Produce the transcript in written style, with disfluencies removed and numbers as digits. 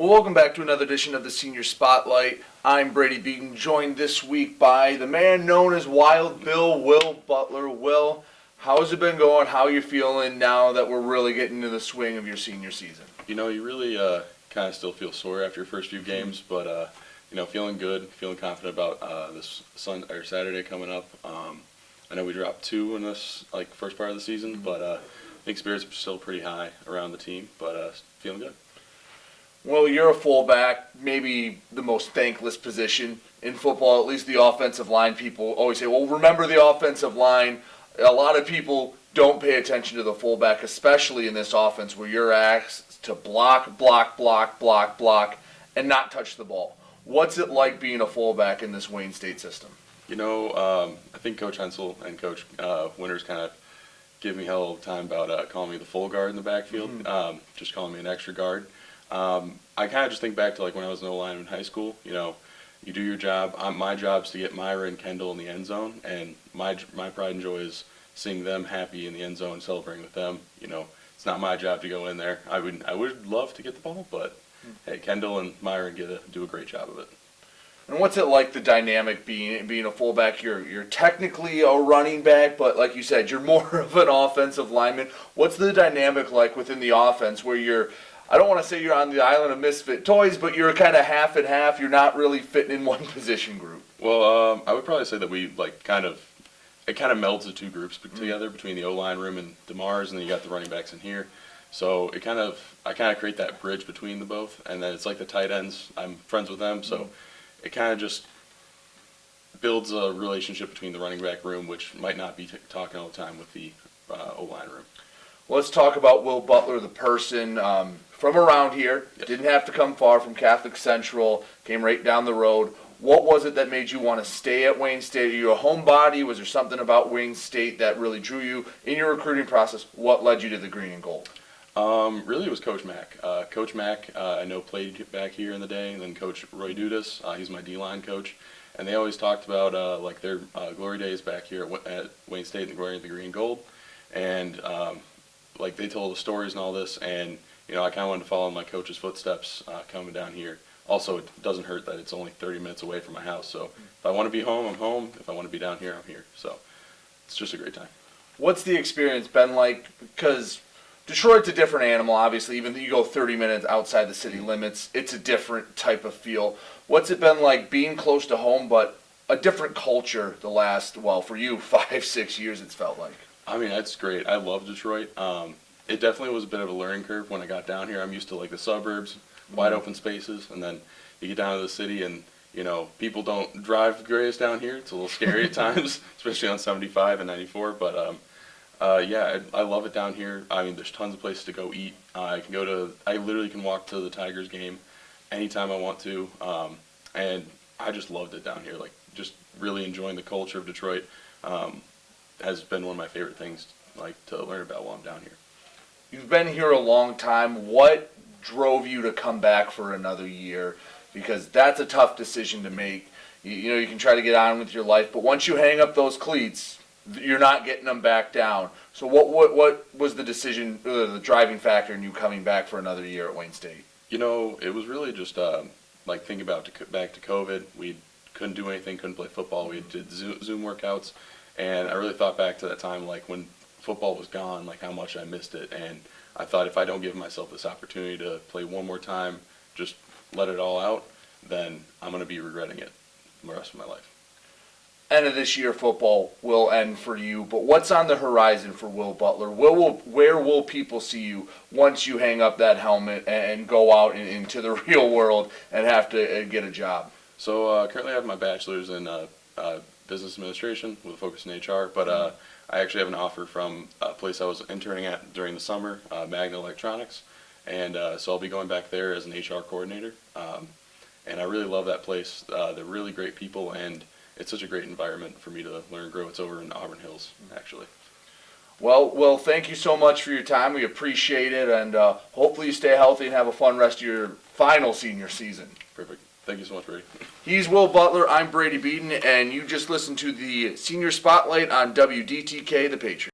Well, welcome back to another edition of the Senior Spotlight. I'm Brady Beedon, joined this week by the man known as Wild Bill, Will Butler. Will, how's it been going? How are you feeling now that we're really getting into the swing of your senior season? You know, you really kind of still feel sore after your first few games, but feeling good, feeling confident about this Saturday coming up. I know we dropped 2 in this first part of the season, but I think spirits are still pretty high around the team, but feeling good. Well, you're a fullback, maybe the most thankless position in football, at least the offensive line. People always say, well, remember the offensive line. A lot of people don't pay attention to the fullback, especially in this offense where you're asked to block, and not touch the ball. What's it like being a fullback in this Wayne State system? You know, I think Coach Hensel and Coach Winters kind of give me hell of a time about calling me the full guard in the backfield, just calling me an extra guard. I kind of just think back to when I was an O-lineman in high school. You know, you do your job. My job is to get Myra and Kendall in the end zone, and my pride and joy is seeing them happy in the end zone, celebrating with them. You know, it's not my job to go in there. I would love to get the ball, but hey, Kendall and Myra do a great job of it. And what's it like, the dynamic being a fullback? You're technically a running back, but like you said, you're more of an offensive lineman. What's the dynamic like within the offense where you're, I don't want to say you're on the island of misfit toys, but you're kind of half and half. You're not really fitting in one position group. Well, I would probably say that we it kind of melds the two groups together between the O-line room and DeMars, and then you got the running backs in here. So I kind of create that bridge between the both, and then it's like the tight ends. I'm friends with them, so it kind of just builds a relationship between the running back room, which might not be talking all the time with the O-line room. Let's talk about Will Butler, the person from around here. Yes. Didn't have to come far from Catholic Central, came right down the road. What was it that made you want to stay at Wayne State? Are you a homebody? Was there something about Wayne State that really drew you in your recruiting process? What led you to the green and gold? Really, it was Coach Mack. Coach Mack, I know, played back here in the day, and then Coach Roy Dudas, he's my D-line coach. And they always talked about their glory days back here at Wayne State and the glory of the green and gold. And they told the stories and all this, and I kind of wanted to follow in my coach's footsteps coming down here. Also, it doesn't hurt that it's only 30 minutes away from my house. So if I want to be home, I'm home. If I want to be down here, I'm here. So it's just a great time. What's the experience been like? Because Detroit's a different animal, obviously. Even though you go 30 minutes outside the city limits, it's a different type of feel. What's it been like being close to home, but a different culture the last, for you, 5-6 years it's felt like? I mean, that's great. I love Detroit. It definitely was a bit of a learning curve when I got down here. I'm used to the suburbs, wide open spaces, and then you get down to the city and, people don't drive the greatest down here. It's a little scary at times, especially on 75 and 94, but I love it down here. I mean, there's tons of places to go eat. I literally can walk to the Tigers game anytime I want to, and I just loved it down here. Just really enjoying the culture of Detroit has been one of my favorite things to learn about while I'm down here. You've been here a long time. What drove you to come back for another year? Because that's a tough decision to make. You can try to get on with your life, but once you hang up those cleats, you're not getting them back down. So what was the decision, the driving factor in you coming back for another year at Wayne State? It was really just thinking about back to COVID. We couldn't do anything, couldn't play football. We did Zoom workouts, and I really thought back to that time, when football was gone, how much I missed it. And I thought if I don't give myself this opportunity to play one more time, just let it all out, then I'm going to be regretting it the rest of my life. End of this year, football will end for you, but what's on the horizon for Will Butler? Where will people see you once you hang up that helmet and go out into the real world and have to get a job? So currently I have my bachelor's in business administration with a focus in HR, but I actually have an offer from a place I was interning at during the summer, Magna Electronics, and so I'll be going back there as an HR coordinator. And I really love that place. They're really great people, and it's such a great environment for me to learn and grow. It's over in Auburn Hills, actually. Well, thank you so much for your time. We appreciate it, and hopefully you stay healthy and have a fun rest of your final senior season. Perfect. Thank you so much, Brady. He's Will Butler. I'm Brady Beedon, and you just listened to the Senior Spotlight on WDTK, The Patriot.